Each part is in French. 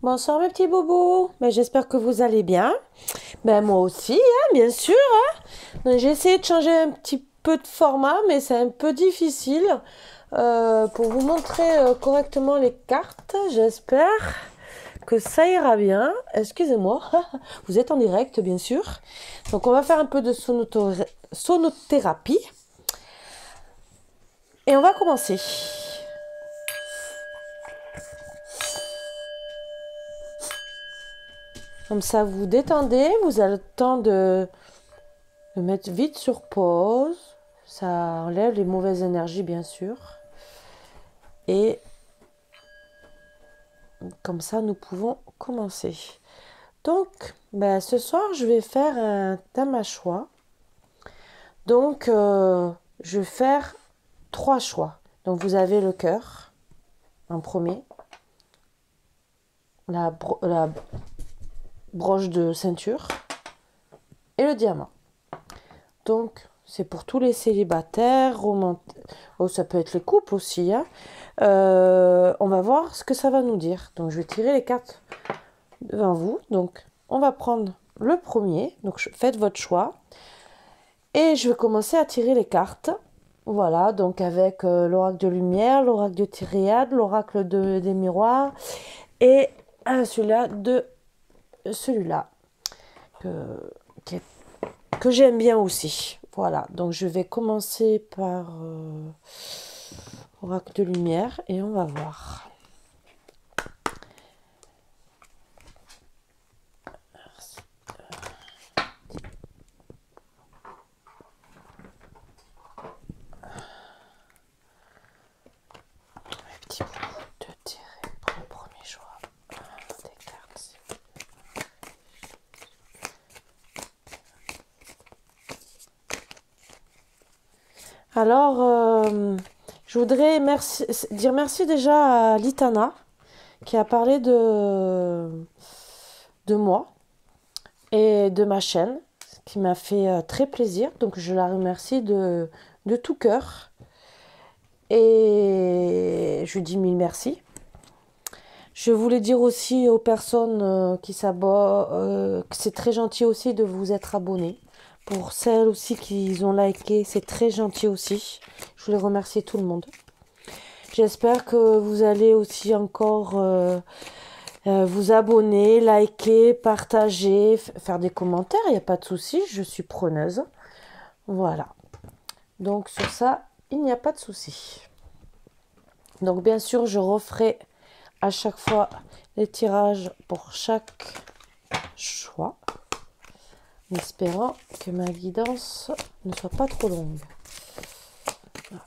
Bonsoir mes petits bobos, j'espère que vous allez bien. Moi aussi, hein, bien sûr. Donc, j'ai essayé de changer un petit peu de format, mais c'est un peu difficile pour vous montrer correctement les cartes. J'espère que ça ira bien. Excusez-moi, vous êtes en direct bien sûr. Donc on va faire un peu de sonothérapie et on va commencer. Comme ça vous vous détendez, vous avez le temps de mettre vite sur pause. Ça enlève les mauvaises énergies, bien sûr. Et comme ça, nous pouvons commencer. Donc, ce soir, je vais faire un thème à choix. Donc, je vais faire 3 choix. Donc, vous avez le cœur en premier, la broche de ceinture et le diamant. Donc, c'est pour tous les célibataires, oh, ça peut être les couples aussi. Hein. On va voir ce que ça va nous dire. Donc, je vais tirer les cartes devant vous. Donc, on va prendre le premier. Donc, faites votre choix. Et je vais commencer à tirer les cartes. Voilà, donc avec l'oracle de lumière, l'oracle de Tyréade, l'oracle des miroirs et celui-là que, que j'aime bien aussi. Voilà, donc je vais commencer par oracle de lumière et on va voir. Petit bout de tirer pour le premier choix des cartes. Alors, je voudrais dire merci déjà à Litana qui a parlé de moi et de ma chaîne, qui m'a fait très plaisir. Donc, je la remercie de tout cœur. Et je lui dis mille merci. Je voulais dire aussi aux personnes qui s'abonnent que c'est très gentil aussi de vous être abonnés. Pour celles aussi qui ont liké, c'est très gentil aussi. Je voulais remercier tout le monde. J'espère que vous allez aussi encore vous abonner, liker, partager, faire des commentaires. Il n'y a pas de souci, je suis preneuse. Voilà. Donc sur ça, il n'y a pas de souci. Donc bien sûr, je referai à chaque fois les tirages pour chaque choix, en espérant que ma guidance ne soit pas trop longue. Voilà.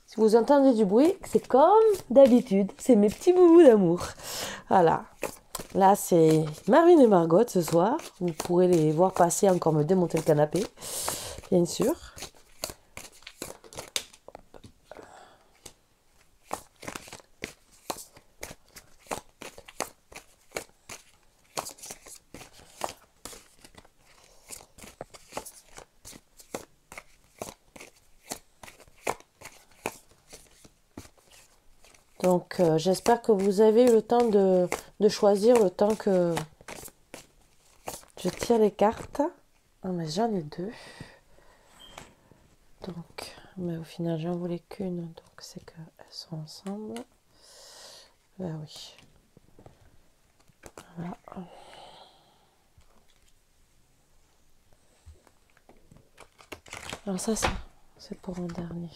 Si vous entendez du bruit, c'est comme d'habitude, c'est mes petits boubous d'amour. Voilà. Là, c'est Marvin et Margot ce soir. Vous pourrez les voir passer encore me démonter le canapé, bien sûr. Donc, j'espère que vous avez eu le temps de choisir le temps que je tire les cartes. Ah, mais j'en ai 2. Donc, mais au final, j'en voulais qu'une. Donc, c'est qu'elles sont ensemble. Ben oui. Voilà. Alors ça, c'est pour un dernier.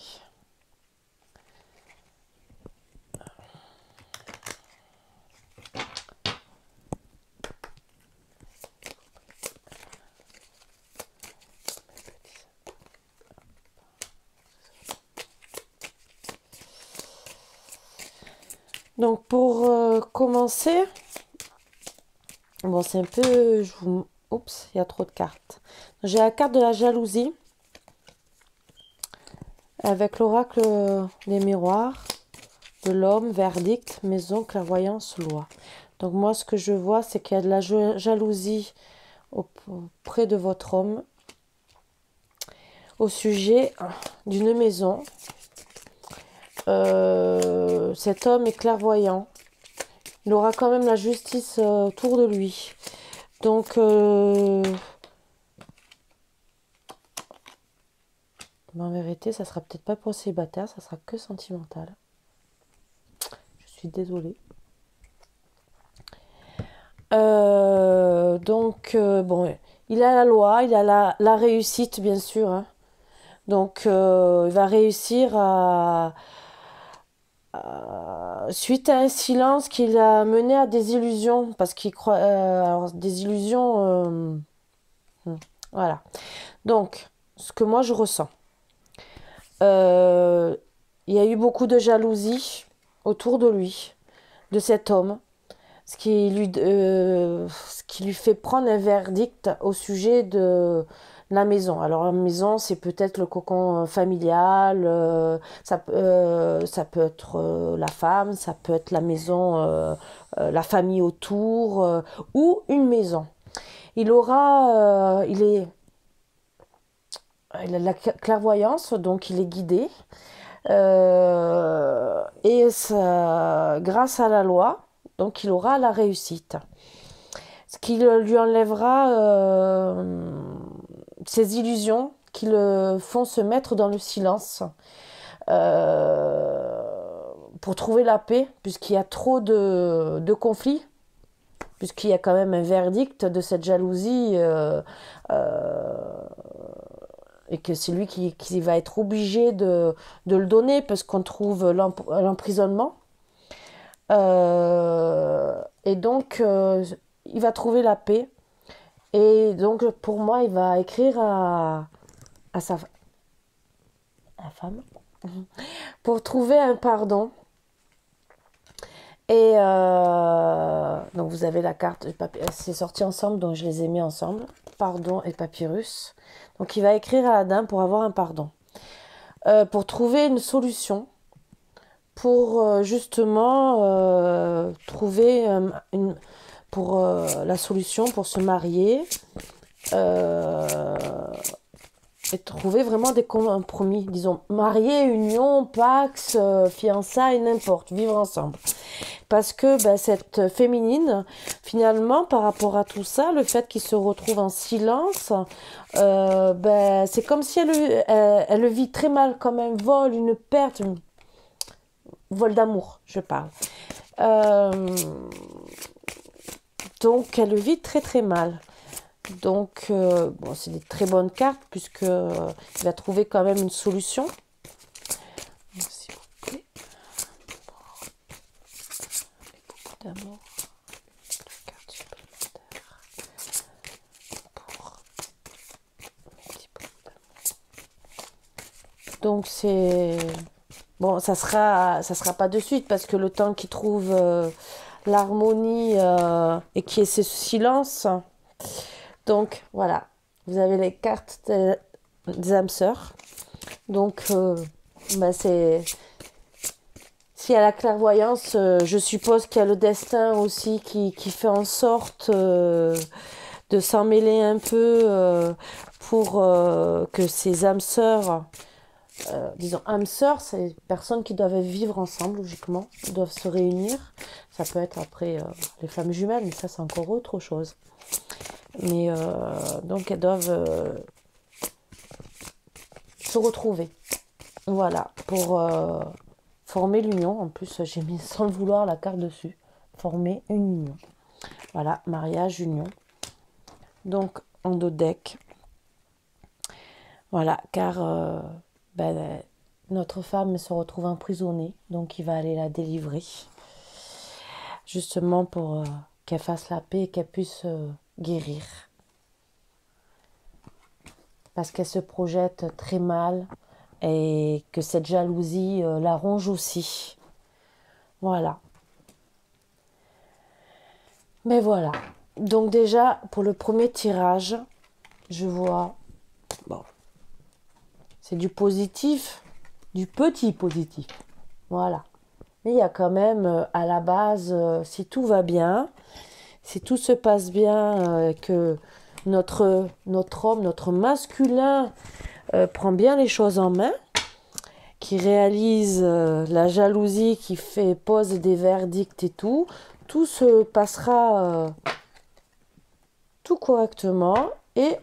Donc pour commencer, bon c'est un peu, oups, il y a trop de cartes. J'ai la carte de la jalousie avec l'oracle des miroirs, de l'homme, verdict, maison, clairvoyance, loi. Donc moi ce que je vois c'est qu'il y a de la jalousie auprès de votre homme au sujet d'une maison. Cet homme est clairvoyant. Il aura quand même la justice autour de lui. Donc, en vérité, ça sera peut-être pas pour célibataire, ça sera que sentimental. Je suis désolée. Bon, il a la loi, il a la réussite, bien sûr. Hein. Donc, il va réussir suite à un silence qu'il a mené à des illusions, parce qu'il croit... alors, des illusions... voilà. Donc, ce que moi je ressens. Il y a eu beaucoup de jalousie autour de lui, de cet homme, ce qui lui fait prendre un verdict au sujet de la maison. Alors la maison, c'est peut-être le cocon familial, ça peut être la femme, ça peut être la maison, la famille autour, ou une maison. Il a la clairvoyance, donc il est guidé. Grâce à la loi, donc il aura la réussite. Ce qui lui enlèvera ses illusions qui le font se mettre dans le silence pour trouver la paix, puisqu'il y a trop de conflits, puisqu'il y a quand même un verdict de cette jalousie et que c'est lui qui va être obligé de le donner parce qu'on trouve l'emprisonnement. Et donc, il va trouver la paix. Et donc, pour moi, il va écrire à sa femme pour trouver un pardon. Et donc, vous avez la carte, c'est sorti ensemble, donc je les ai mis ensemble. Pardon et papyrus. Donc, il va écrire à la dame pour avoir un pardon. Pour trouver une solution. Pour justement trouver la solution pour se marier et trouver vraiment des compromis, disons marier, union, pax, fiançailles, n'importe, vivre ensemble. Parce que cette féminine, finalement, par rapport à tout ça, le fait qu'il se retrouve en silence, c'est comme si elle le vit très mal, comme un vol, une perte, vol d'amour, je parle. Donc, elle le vit très très mal. Donc, c'est des très bonnes cartes puisqu'il va trouver quand même une solution. S'il vous plaît. Beaucoup d'amour. Carte supplémentaire. Pour donc, c'est... Bon, ça sera pas de suite parce que le temps qu'il trouve l'harmonie et qu'il y ait ce silence. Donc, voilà. Vous avez les cartes des âmes sœurs. Donc, c'est... S'il y a la clairvoyance, je suppose qu'il y a le destin aussi qui fait en sorte de s'en mêler un peu pour que ces âmes sœurs... disons âmes sœurs, c'est des personnes qui doivent vivre ensemble logiquement, doivent se réunir. Ça peut être après les femmes jumelles, mais ça c'est encore autre chose. Mais donc elles doivent se retrouver. Voilà, pour former l'union. En plus j'ai mis sans le vouloir la carte dessus. Former une union. Voilà, mariage, union. Donc, endodec. Voilà, car notre femme se retrouve emprisonnée, donc il va aller la délivrer. Justement pour qu'elle fasse la paix et qu'elle puisse guérir. Parce qu'elle se projette très mal et que cette jalousie la ronge aussi. Voilà. Mais voilà. Donc déjà, pour le premier tirage, je vois, bon, c'est du positif, du petit positif. Voilà. Mais il y a quand même, à la base, si tout va bien, si tout se passe bien, que notre homme, notre masculin prend bien les choses en main, qui réalise la jalousie, qui pose des verdicts et tout se passera tout correctement et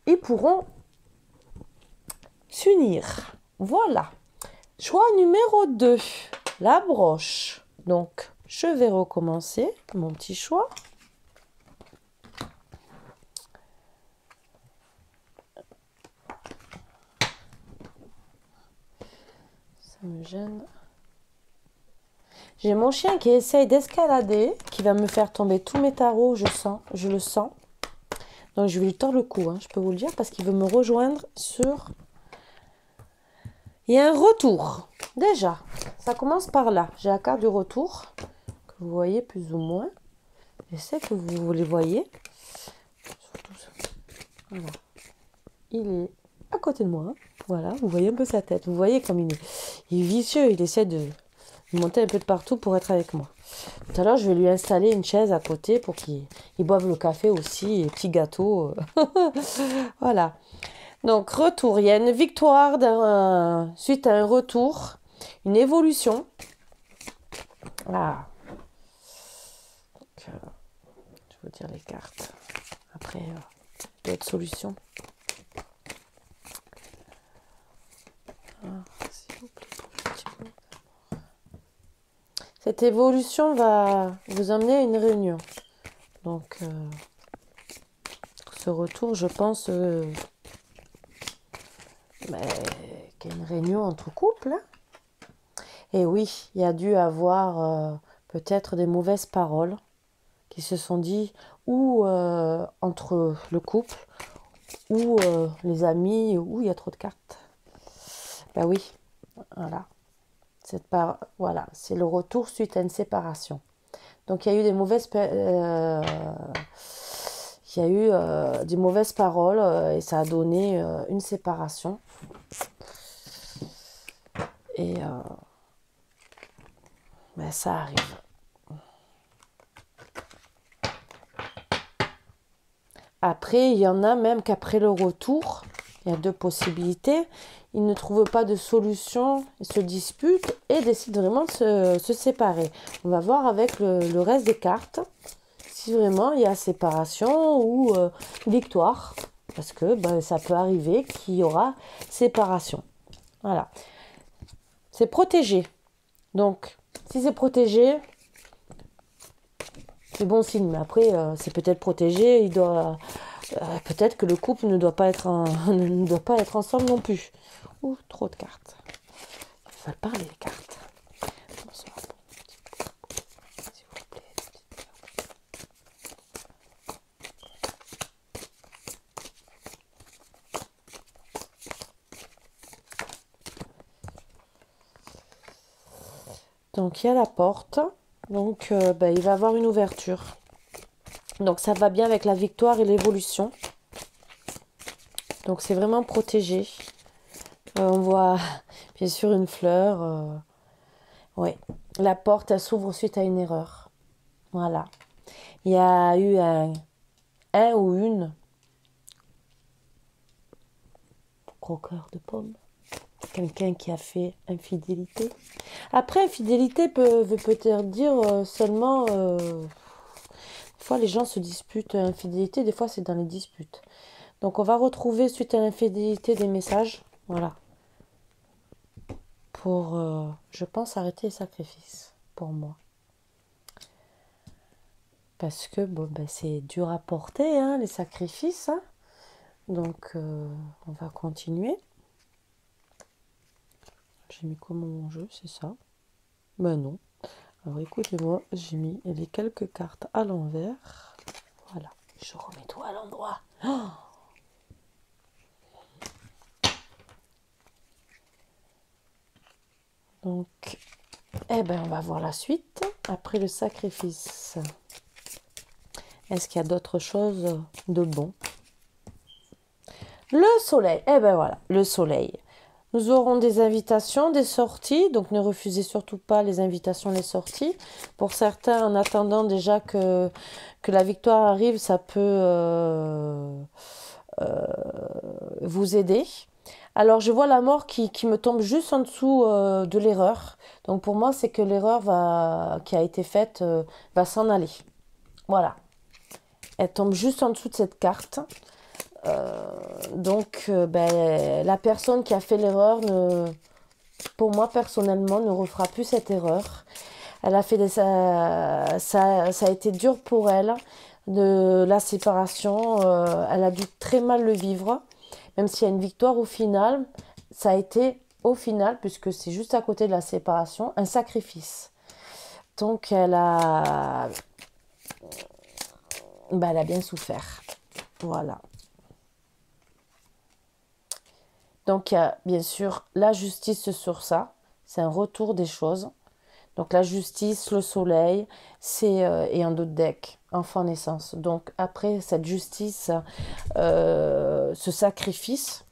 ils pourront s'unir. Voilà. Choix numéro 2, la broche. Donc, je vais recommencer mon petit choix. Ça me gêne. J'ai mon chien qui essaye d'escalader, qui va me faire tomber tous mes tarots, je le sens. Donc je vais lui tordre le cou, je peux vous le dire, parce qu'il veut me rejoindre sur... Il y a un retour. Déjà, ça commence par là. J'ai la carte du retour, que vous voyez plus ou moins. J'essaie que vous les voyez. Voilà. Il est à côté de moi. Voilà, vous voyez un peu sa tête. Vous voyez comme il est vicieux, il essaie de monter un peu de partout pour être avec moi. Tout à l'heure, je vais lui installer une chaise à côté pour qu'il boive le café aussi et petit gâteau. Voilà. Donc, retour. Il y a une victoire suite à un retour, une évolution. Ah. Donc, je vais vous dire les cartes. Après, d'autres solutions. S'il vous plaît, un petit peu. Cette évolution va vous amener à une réunion. Donc, ce retour, je pense qu'il y a une réunion entre couples. Et oui, il y a dû avoir peut-être des mauvaises paroles qui se sont dites ou entre le couple ou les amis, ou il y a trop de cartes. Ben oui, voilà. Voilà, c'est le retour suite à une séparation. Donc il y a eu des mauvaises des mauvaises paroles et ça a donné une séparation. Et ça arrive. Après, il y en a même qu'après le retour, il y a deux possibilités. Ils ne trouvent pas de solution, ils se disputent et décident vraiment de se séparer. On va voir avec le reste des cartes si vraiment il y a séparation ou victoire. Parce que ça peut arriver qu'il y aura séparation. Voilà. C'est protégé. Donc, si c'est protégé, c'est bon signe. Mais après, c'est peut-être protégé. Peut-être que le couple ne doit pas être ensemble non plus. Ouh, trop de cartes. Il va parler les cartes. Bonsoir. S'il vous plaît. Donc il y a la porte. Donc il va y avoir une ouverture. Donc ça va bien avec la victoire et l'évolution. Donc c'est vraiment protégé. On voit bien sûr une fleur. Oui. La porte, elle s'ouvre suite à une erreur. Voilà. Il y a eu un ou une croqueur de pommes. Quelqu'un qui a fait infidélité. Après, infidélité veut peut-être dire seulement... des fois, les gens se disputent. Infidélité, des fois, c'est dans les disputes. Donc, on va retrouver, suite à l'infidélité, des messages. Voilà. Pour, je pense, arrêter les sacrifices. Pour moi. Parce que bon, ben, c'est dur à porter, hein, les sacrifices. Hein. Donc, on va continuer. J'ai mis comment mon jeu, c'est ça? Ben non. Alors écoutez-moi, j'ai mis les quelques cartes à l'envers. Voilà. Je remets tout à l'endroit. Oh, donc, eh ben, on va voir la suite. Après le sacrifice, est-ce qu'il y a d'autres choses de bon? Le soleil. Eh ben voilà, le soleil. Nous aurons des invitations, des sorties. Donc, ne refusez surtout pas les invitations, les sorties. Pour certains, en attendant déjà que la victoire arrive, ça peut vous aider. Alors, je vois la mort qui me tombe juste en dessous de l'erreur. Donc, pour moi, c'est que l'erreur qui a été faite va s'en aller. Voilà. Elle tombe juste en dessous de cette carte. Donc, ben, la personne qui a fait l'erreur, pour moi, personnellement, ne refera plus cette erreur. Elle a fait ça a été dur pour elle, de la séparation. Elle a dû très mal le vivre. Même s'il y a une victoire au final, ça a été au final, puisque c'est juste à côté de la séparation, un sacrifice. Donc elle a bien souffert. Voilà. Donc il y a bien sûr la justice sur ça. C'est un retour des choses. Donc la justice, le soleil, et un autre deck, enfant naissance. Donc après cette justice, ce sacrifice,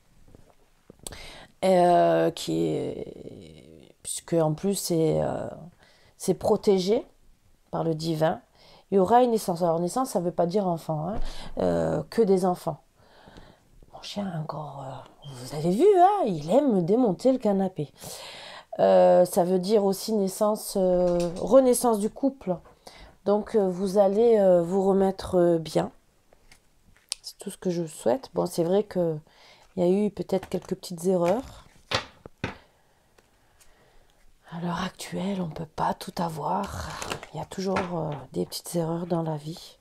puisque en plus c'est protégé par le divin, il y aura une naissance. Alors naissance, ça ne veut pas dire enfant, hein, que des enfants. Mon chien encore, vous avez vu, hein, il aime me démonter le canapé. Ça veut dire aussi renaissance du couple. Donc vous allez vous remettre bien. C'est tout ce que je souhaite. Bon, c'est vrai qu'il y a eu peut-être quelques petites erreurs. À l'heure actuelle, on ne peut pas tout avoir. Il y a toujours des petites erreurs dans la vie.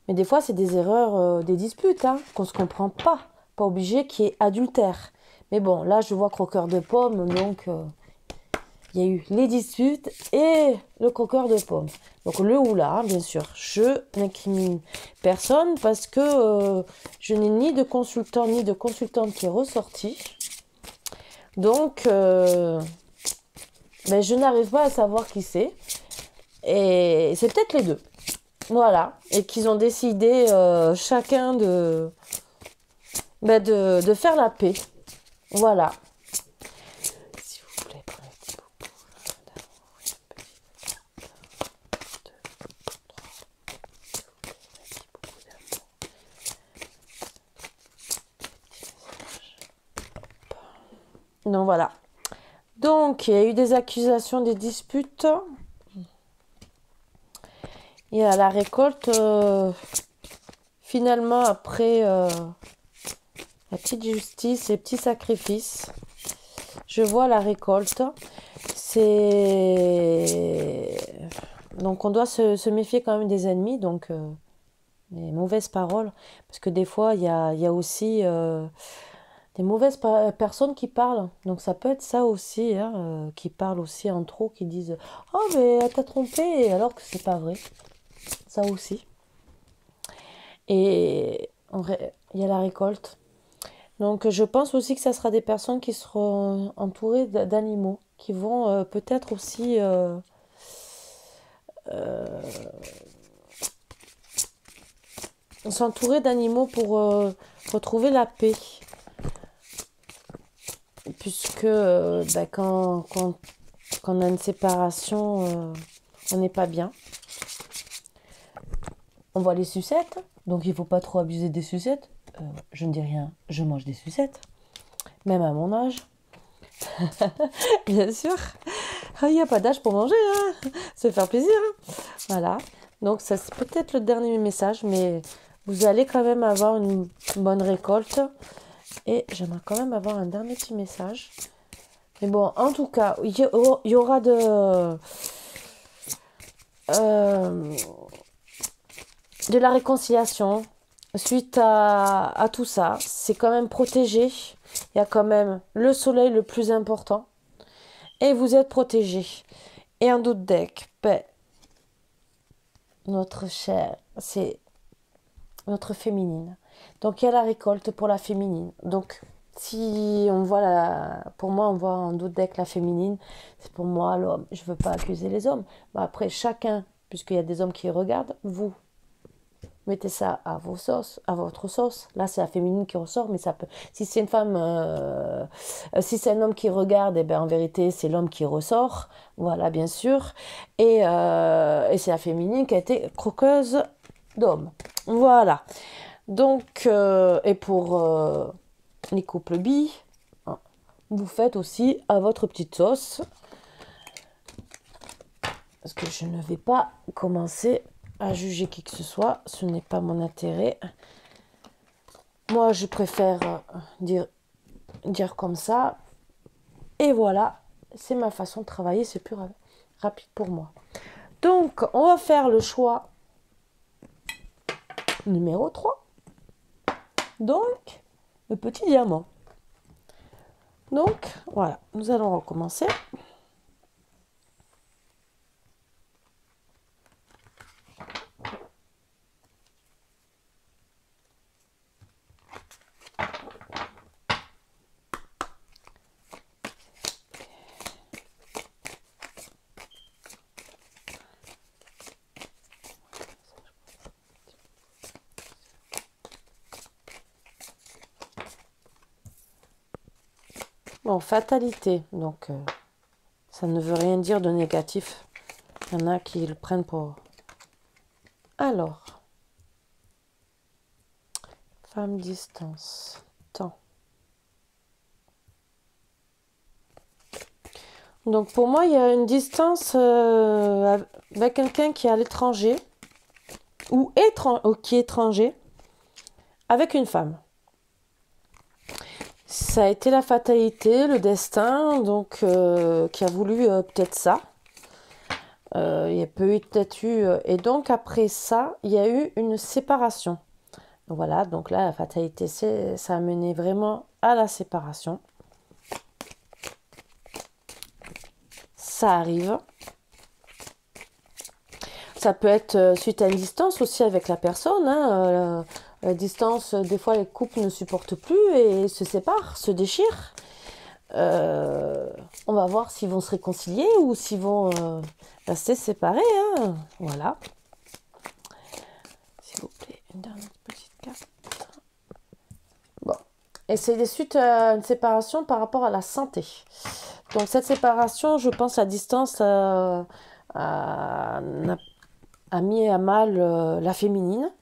Mais des fois, c'est des erreurs, des disputes, hein, qu'on ne se comprend pas. Pas obligé qu'il y ait adultère. Mais bon, là, je vois croqueur de pommes, donc il y a eu les disputes et le croqueur de pommes. Donc le oula, hein, bien sûr. Je n'incrimine personne parce que je n'ai ni de consultant ni de consultante qui est ressorti. Donc, je n'arrive pas à savoir qui c'est. Et c'est peut-être les deux. Voilà. Et qu'ils ont décidé chacun de faire la paix. Voilà. S'il vous plaît, prenez un petit beaucoup d'amour. Donc voilà. Donc, il y a eu des accusations, des disputes. Et à la récolte, finalement, après la petite justice, les petits sacrifices, je vois la récolte. Donc, on doit se méfier quand même des ennemis, donc des mauvaises paroles. Parce que des fois, il y a aussi des mauvaises personnes qui parlent. Donc ça peut être ça aussi, hein, qui parlent aussi en trop, qui disent « Oh, mais elle t'a trompé !» alors que c'est pas vrai. Ça aussi. Et il y a la récolte. Donc je pense aussi que ça sera des personnes qui seront entourées d'animaux, qui vont peut-être aussi s'entourer d'animaux pour retrouver la paix. Puisque quand on a une séparation, on n'est pas bien. On voit les sucettes, donc il ne faut pas trop abuser des sucettes. Je ne dis rien, je mange des sucettes, même à mon âge. Bien sûr, il n'y a pas d'âge pour manger, hein. Se faire plaisir. Hein. Voilà, donc ça c'est peut-être le dernier message, mais vous allez quand même avoir une bonne récolte. Et j'aimerais quand même avoir un dernier petit message. Mais bon, en tout cas, il y aura de la réconciliation suite à tout ça. C'est quand même protégé. Il y a quand même le soleil le plus important. Et vous êtes protégé. Et un autre deck, ben, notre chair, c'est notre féminine. Donc il y a la récolte pour la féminine. Donc si on voit pour moi on voit en d'autres decks la féminine, c'est pour moi l'homme. Je veux pas accuser les hommes. Mais après chacun, puisqu'il y a des hommes qui regardent, vous mettez ça à vos sauces, à votre sauce. Là, c'est la féminine qui ressort, mais ça peut. Si c'est une femme, si c'est un homme qui regarde, eh ben en vérité, c'est l'homme qui ressort. Voilà, bien sûr. Et c'est la féminine qui a été croqueuse d'hommes. Voilà. Donc, et pour les couples bi, hein, vous faites aussi à votre petite sauce. Parce que je ne vais pas commencer à juger qui que ce soit, ce n'est pas mon intérêt. Moi, je préfère dire comme ça. Et voilà, c'est ma façon de travailler, c'est plus rapide pour moi. Donc, on va faire le choix numéro 3. Donc, le petit diamant. Donc, voilà, nous allons recommencer. Bon, fatalité, donc ça ne veut rien dire de négatif. Il y en a qui le prennent pour... Alors, femme distance, temps. Donc pour moi, il y a une distance avec quelqu'un qui est à l'étranger ou qui est étranger avec une femme. Ça a été la fatalité, le destin, donc qui a voulu peut-être ça. Il y a peut-être eu... et donc après ça, il y a eu une séparation. Donc voilà, donc là, la fatalité, ça a mené vraiment à la séparation. Ça arrive. Ça peut être suite à une distance aussi avec la personne. Hein. La distance, des fois, les couples ne supportent plus et se séparent, se déchirent. On va voir s'ils vont se réconcilier ou s'ils vont rester séparés. Hein. Voilà. S'il vous plaît, une dernière petite carte. Bon. Et c'est des suites à une séparation par rapport à la santé. Donc cette séparation, je pense, à distance a mis à mal la féminine.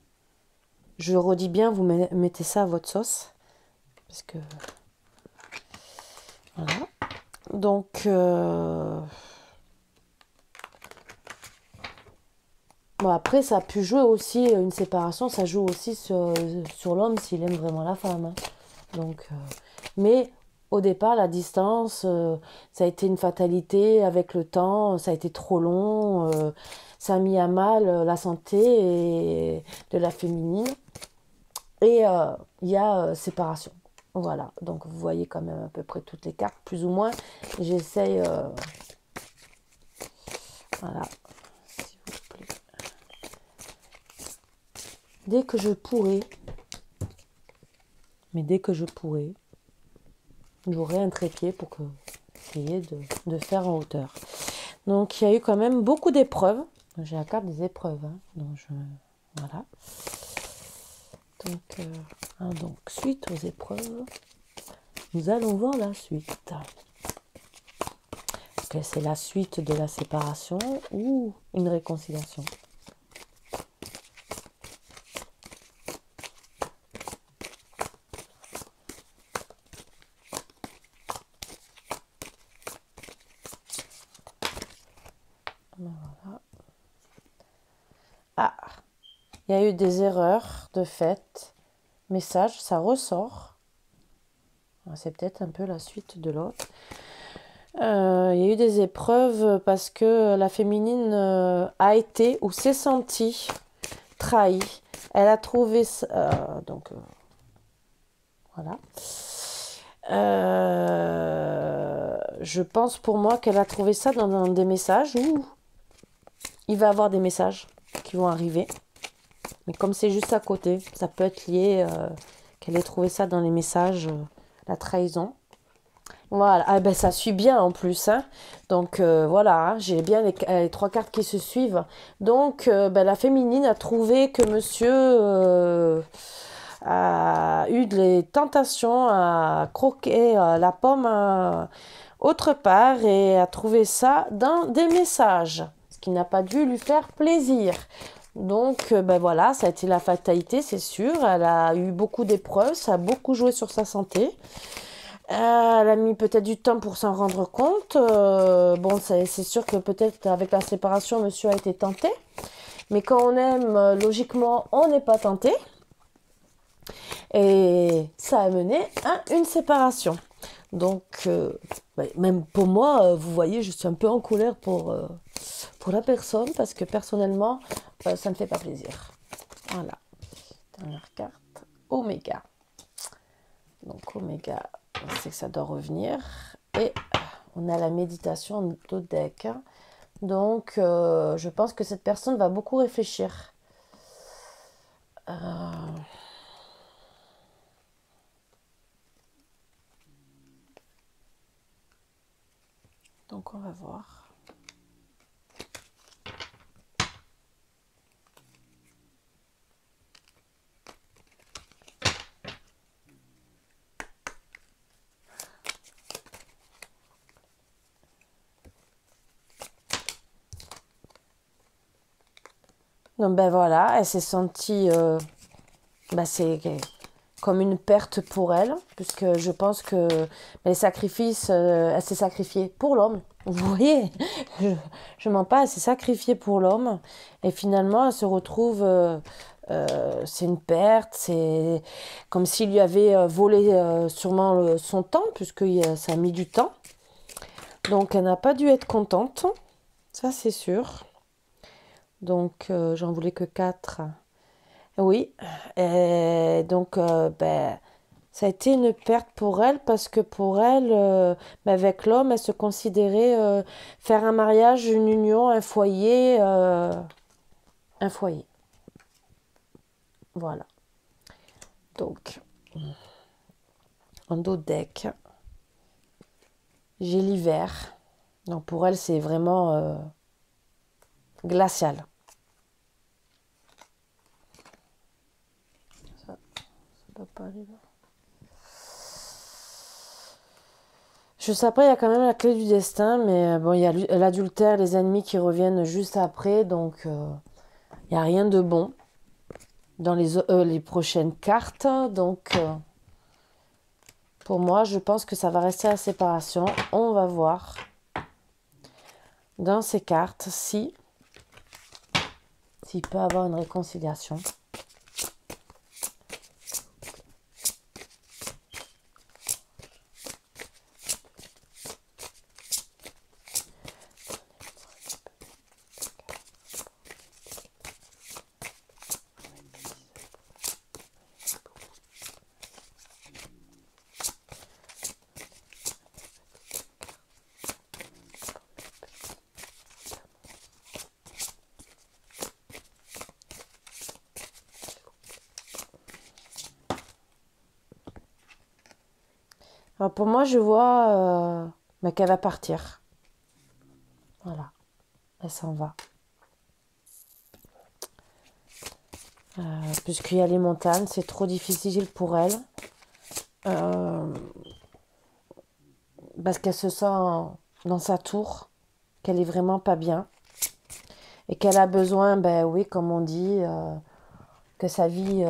Je redis bien, vous mettez ça à votre sauce. Parce que... Voilà. Donc... Bon, après, ça a pu jouer aussi, une séparation, ça joue aussi sur l'homme s'il aime vraiment la femme. Hein. Donc, mais au départ, la distance, ça a été une fatalité avec le temps, ça a été trop long, ça a mis à mal la santé de la féminine. Et il y a séparation. Voilà, donc vous voyez quand même à peu près toutes les cartes, plus ou moins. J'essaye... voilà. Dès que je pourrai, j'aurai un trépied pour essayer de faire en hauteur. Donc il y a eu quand même beaucoup d'épreuves. J'ai la carte des épreuves. Hein. Voilà. Donc, suite aux épreuves, nous allons voir la suite. Est-ce que c'est la suite de la séparation ou une réconciliation ? Voilà. Ah, il y a eu des erreurs de fait. Message, ça ressort. C'est peut-être un peu la suite de l'autre. Il y a eu des épreuves parce que la féminine a été ou s'est sentie trahi. Elle a trouvé ça. Voilà. Je pense pour moi qu'elle a trouvé ça dans des messages où il va y avoir des messages qui vont arriver. Mais comme c'est juste à côté, ça peut être lié qu'elle ait trouvé ça dans les messages, la trahison. Voilà, ah ben ça suit bien en plus, hein. Donc voilà, hein, j'ai bien les 3 cartes qui se suivent. Donc ben, la féminine a trouvé que monsieur a eu des tentations à croquer la pomme autre part et a trouvé ça dans des messages, ce qui n'a pas dû lui faire plaisir. Donc ben voilà, ça a été la fatalité, c'est sûr. Elle a eu beaucoup d'épreuves, ça a beaucoup joué sur sa santé. Elle a mis peut-être du temps pour s'en rendre compte. Bon, c'est sûr que peut-être avec la séparation, monsieur a été tenté. Mais quand on aime, logiquement, on n'est pas tenté. Et ça a mené à une séparation. Donc, même pour moi, vous voyez, je suis un peu en colère pour la personne parce que personnellement, ça ne fait pas plaisir. Voilà. Dernière carte. Oméga. Donc, Oméga, c'est que ça doit revenir. Et on a la méditation d'autres deck. Donc, je pense que cette personne va beaucoup réfléchir. Donc, on va voir. Donc, ben voilà, elle s'est sentie... c'est comme une perte pour elle, puisque je pense que les sacrifices, elle s'est sacrifiée pour l'homme. Vous voyez, je mens pas, elle s'est sacrifiée pour l'homme. Et finalement, elle se retrouve, c'est une perte, c'est comme s'il lui avait volé sûrement son temps, puisque ça a mis du temps. Donc, elle n'a pas dû être contente, ça c'est sûr. Donc, j'en voulais que 4. Oui, et donc ça a été une perte pour elle parce que pour elle, avec l'homme, elle se considérait faire un mariage, une union, un foyer, un foyer. Voilà. Donc, en dos deck, j'ai l'hiver. Donc pour elle, c'est vraiment glacial. Ça doit pas aller là. Je sais pas, il y a quand même la clé du destin, mais bon, il y a l'adultère, les ennemis qui reviennent juste après, donc il n'y a rien de bon dans les prochaines cartes. Donc, pour moi, je pense que ça va rester la séparation. On va voir dans ces cartes s'il peut y avoir une réconciliation. Alors pour moi, je vois qu'elle va partir. Voilà, elle s'en va. Puisqu'il y a les montagnes, c'est trop difficile pour elle. Parce qu'elle se sent dans sa tour, qu'elle est vraiment pas bien. Et qu'elle a besoin, oui, comme on dit, que sa vie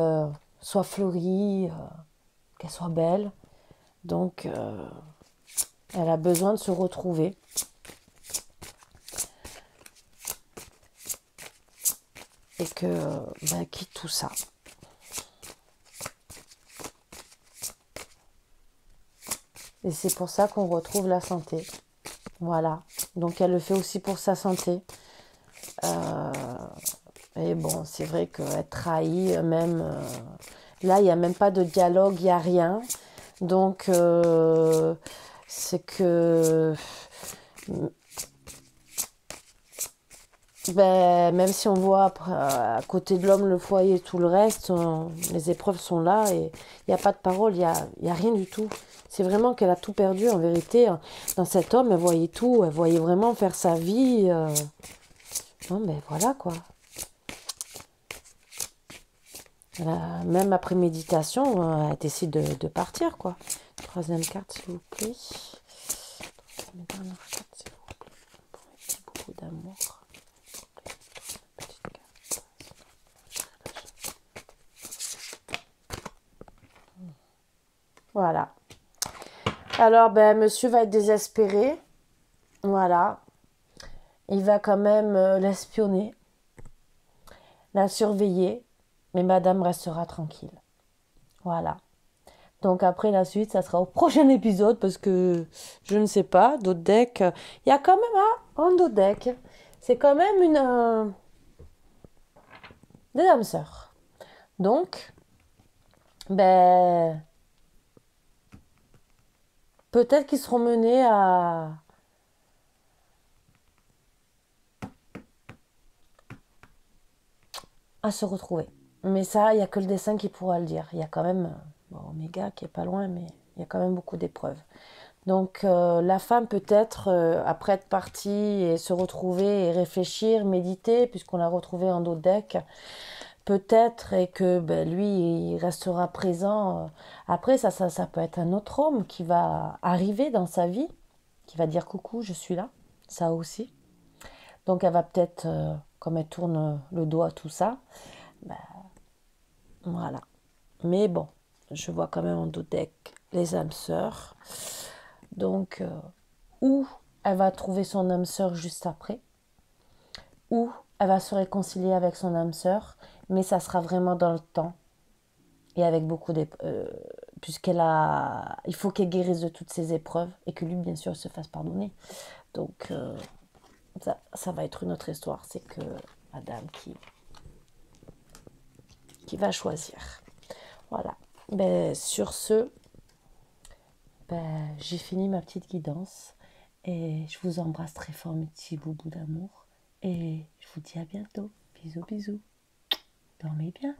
soit fleurie, qu'elle soit belle. Donc, elle a besoin de se retrouver. Et que, quitte tout ça. Et c'est pour ça qu'on retrouve la santé. Voilà. Donc, elle le fait aussi pour sa santé. Et bon, c'est vrai qu'être trahi, même là, il n'y a même pas de dialogue, il n'y a rien. Donc, c'est que ben, même si on voit après, à côté de l'homme le foyer et tout le reste, les épreuves sont là et il n'y a pas de parole, il y a rien du tout. C'est vraiment qu'elle a tout perdu en vérité. Dans cet homme, elle voyait tout, elle voyait vraiment faire sa vie. Non, mais voilà quoi. Même après méditation, elle décide de partir quoi. Troisième carte, s'il vous plaît. Troisième et dernière carte, s'il vous plaît. Promettez beaucoup d'amour. Petite carte. Voilà. Alors, ben, monsieur va être désespéré. Voilà. Il va quand même l'espionner, la surveiller, mais madame restera tranquille. Voilà. Donc après la suite, ça sera au prochain épisode parce que je ne sais pas, d'autres decks. Il y a quand même un d'autres deck. C'est quand même des âmes sœurs. Donc, ben, peut-être qu'ils seront menés à se retrouver. Mais ça, il n'y a que le dessin qui pourra le dire. Il y a quand même bon, Oméga qui est pas loin, mais il y a quand même beaucoup d'épreuves. Donc la femme peut-être, après être partie et se retrouver et réfléchir, méditer, puisqu'on l'a retrouvé en dos deck, peut-être et que ben, lui, il restera présent. Après, ça peut être un autre homme qui va arriver dans sa vie, qui va dire coucou, je suis là, ça aussi. Donc elle va peut-être, comme elle tourne le dos à tout ça, ben, voilà. Mais bon, je vois quand même en dos deck les âmes sœurs. Donc, ou elle va trouver son âme sœur juste après, ou elle va se réconcilier avec son âme sœur, mais ça sera vraiment dans le temps et avec beaucoup d'épreuves, puisqu'elle a, il faut qu'elle guérisse de toutes ces épreuves et que lui, bien sûr, se fasse pardonner. Donc, ça va être une autre histoire, c'est que madame qui va choisir. Voilà. Ben, sur ce, ben, j'ai fini ma petite guidance et je vous embrasse très fort, mes petits boubous d'amour. Et je vous dis à bientôt. Bisous, bisous. Dormez bien.